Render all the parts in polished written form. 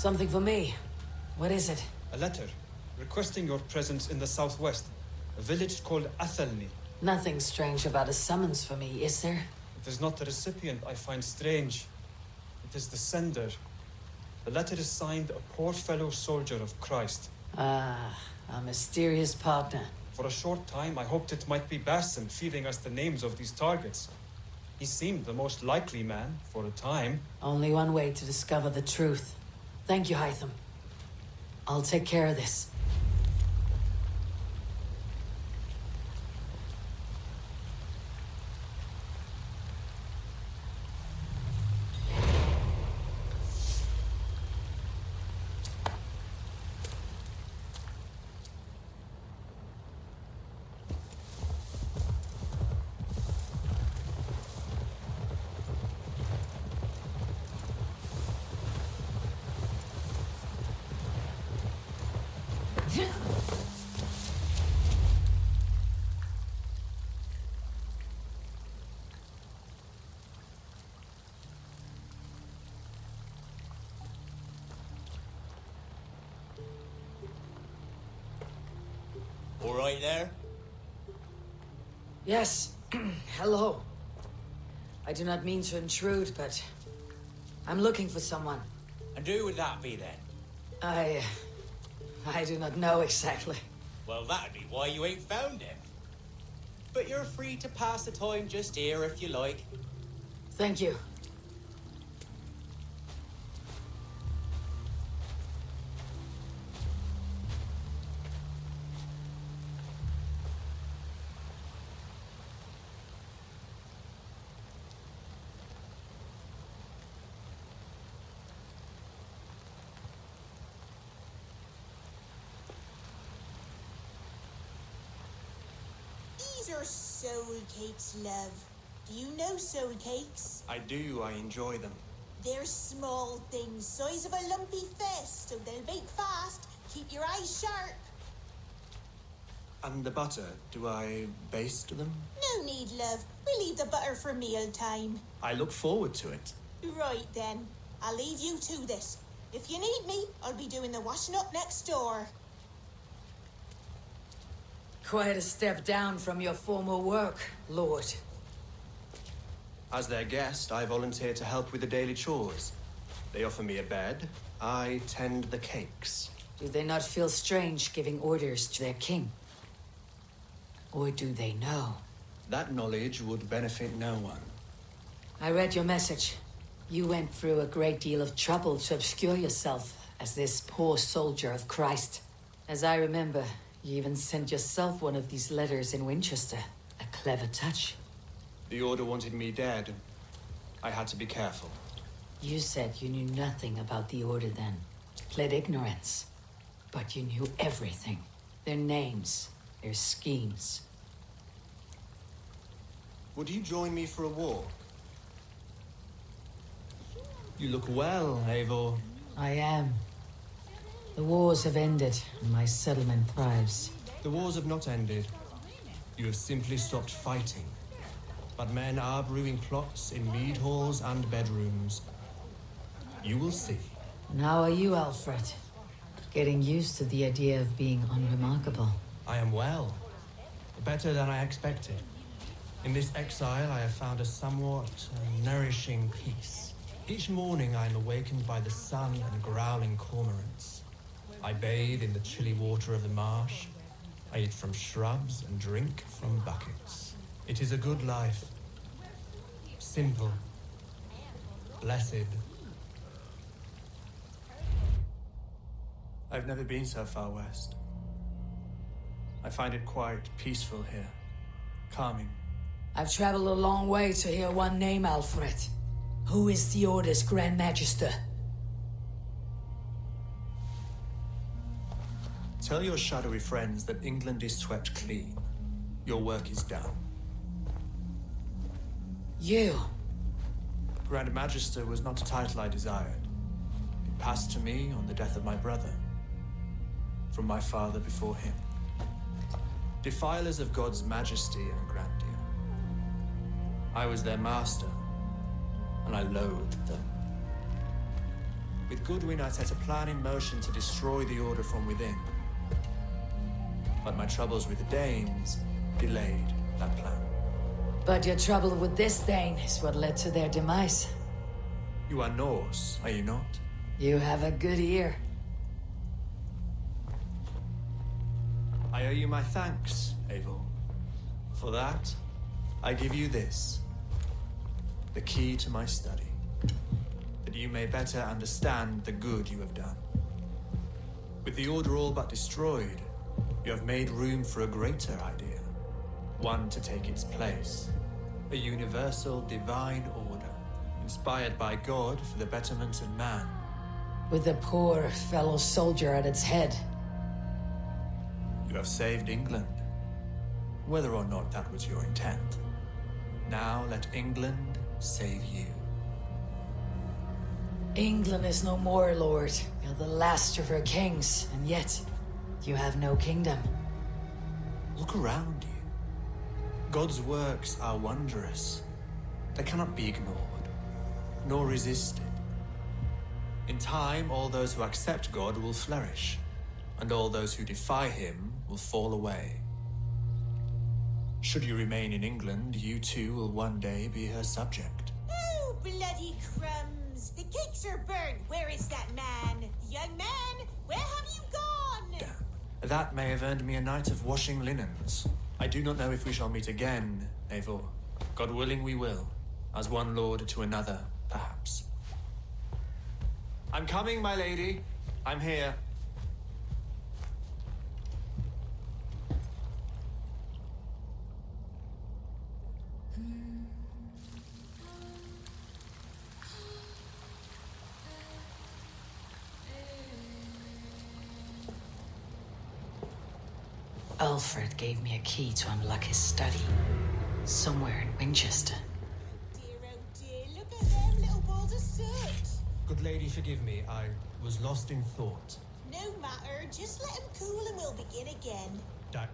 Something for me. What is it? A letter requesting your presence in the southwest, a village called Athelney. Nothing strange about a summons for me, is there? It is not the recipient I find strange. It is the sender. The letter is signed a poor fellow soldier of Christ. Ah, a mysterious partner. For a short time, I hoped it might be Basim feeding us the names of these targets. He seemed the most likely man, for a time. Only one way to discover the truth. Thank you, Hytham. I'll take care of this. All right there? Yes. Hello. I do not mean to intrude, but I'm looking for someone. And who would that be then? I do not know exactly. Well, that'd be why you ain't found him. But you're free to pass the time just here if you like. Thank you. These are soul cakes, love. Do you know soul cakes? I do, I enjoy them. They're small things, size of a lumpy fist, so they'll bake fast. Keep your eyes sharp. And the butter, do I baste them? No need, love. We'll leave the butter for meal time. I look forward to it. Right then. I'll leave you to this. If you need me, I'll be doing the washing up next door. Quite a step down from your former work, Lord. As their guest, I volunteer to help with the daily chores. They offer me a bed. I tend the cakes. Do they not feel strange giving orders to their king? Or do they know? That knowledge would benefit no one. I read your message. You went through a great deal of trouble to obscure yourself as this poor soldier of Christ. As I remember, you even sent yourself one of these letters in Winchester. A clever touch. The Order wanted me dead. I had to be careful. You said you knew nothing about the Order then. Pled ignorance. But you knew everything. Their names, their schemes. Would you join me for a walk? You look well, Eivor. I am. The wars have ended, and my settlement thrives. The wars have not ended. You have simply stopped fighting. But men are brewing plots in mead halls and bedrooms. You will see. And how are you, Alfred? Getting used to the idea of being unremarkable. I am well. Better than I expected. In this exile, I have found a somewhat nourishing peace. Each morning, I am awakened by the sun and growling cormorants. I bathe in the chilly water of the marsh. I eat from shrubs and drink from buckets. It is a good life. Simple. Blessed. I've never been so far west. I find it quite peaceful here. Calming. I've traveled a long way to hear one name, Alfred. Who is the Order's Grand Magister? Tell your shadowy friends that England is swept clean. Your work is done. You? Grand Magister was not a title I desired. It passed to me on the death of my brother. From my father before him. Defilers of God's majesty and grandeur. I was their master, and I loathed them. With Goodwin, I set a plan in motion to destroy the Order from within. But my troubles with the Danes delayed that plan. But your trouble with this Dane is what led to their demise. You are Norse, are you not? You have a good ear. I owe you my thanks, Eivor. For that, I give you this. The key to my study. That you may better understand the good you have done. With the Order all but destroyed, you have made room for a greater idea. One to take its place. A universal divine order, inspired by God for the betterment of man. With a poor fellow soldier at its head. You have saved England, whether or not that was your intent. Now let England save you. England is no more, Lord. You're the last of her kings, and yet you have no kingdom. Look around you. God's works are wondrous. They cannot be ignored, nor resisted. In time, all those who accept God will flourish, and all those who defy him will fall away. Should you remain in England, you too will one day be her subject. Oh, bloody crumbs! The cakes are burned. Where is that man? Young man, where have you gone? Damn. That may have earned me a night of washing linens. I do not know if we shall meet again, Eivor. God willing we will. As one lord to another, perhaps. I'm coming, my lady. I'm here. Alfred gave me a key to unlock his study. Somewhere in Winchester. Dear, oh dear, look at them little balls of soot. Good lady, forgive me. I was lost in thought. No matter, just let him cool and we'll begin again. Da-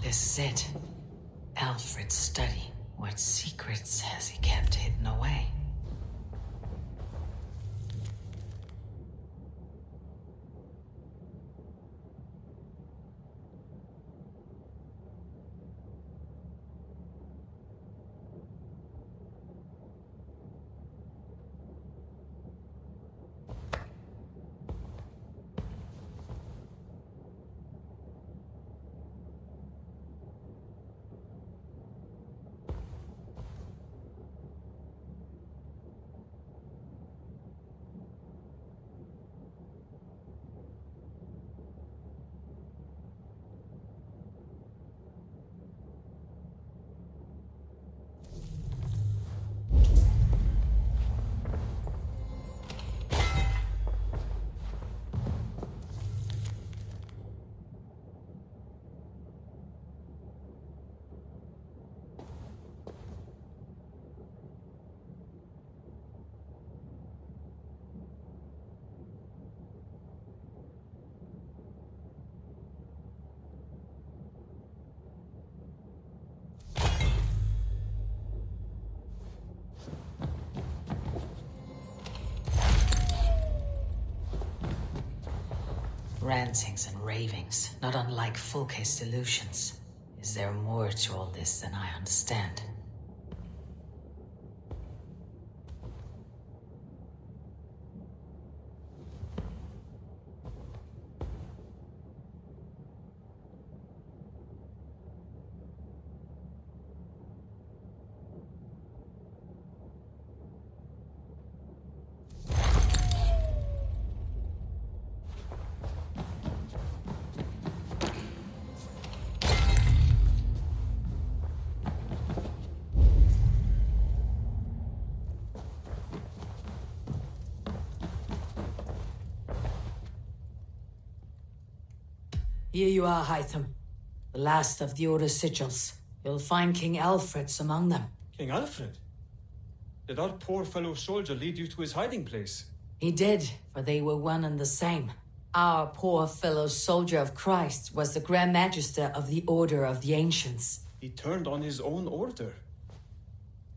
This is it. Alfred's study. What secrets has he kept hidden away? Rantings and ravings, not unlike full-case delusions. Is there more to all this than I understand? Here you are, Hytham. The last of the Order sigils. You'll find King Alfred's among them. King Alfred? Did our poor fellow soldier lead you to his hiding place? He did, for they were one and the same. Our poor fellow soldier of Christ was the Grand Magister of the Order of the Ancients. He turned on his own order.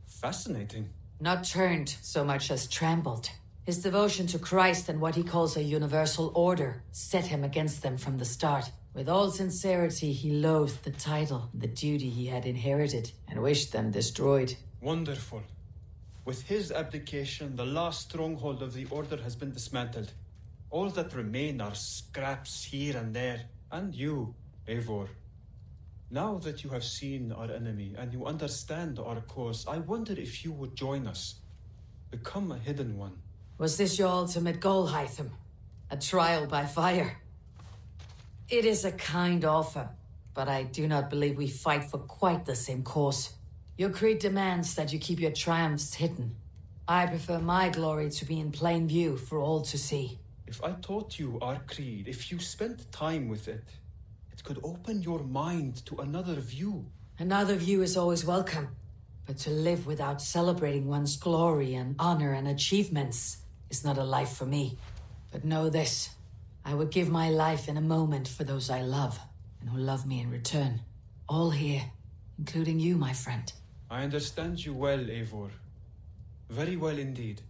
Fascinating. Not turned so much as trampled. His devotion to Christ and what he calls a universal order set him against them from the start. With all sincerity, he loathed the title, the duty he had inherited, and wished them destroyed. Wonderful. With his abdication, the last stronghold of the Order has been dismantled. All that remain are scraps here and there. And you, Eivor. Now that you have seen our enemy and you understand our cause, I wonder if you would join us. Become a hidden one. Was this your ultimate goal, Hytham? A trial by fire? It is a kind offer, but I do not believe we fight for quite the same cause. Your creed demands that you keep your triumphs hidden. I prefer my glory to be in plain view for all to see. If I taught you our creed, if you spent time with it, it could open your mind to another view. Another view is always welcome, but to live without celebrating one's glory and honor and achievements is not a life for me. But know this, I would give my life in a moment for those I love, and who love me in return. All here, including you, my friend. I understand you well, Eivor. Very well indeed.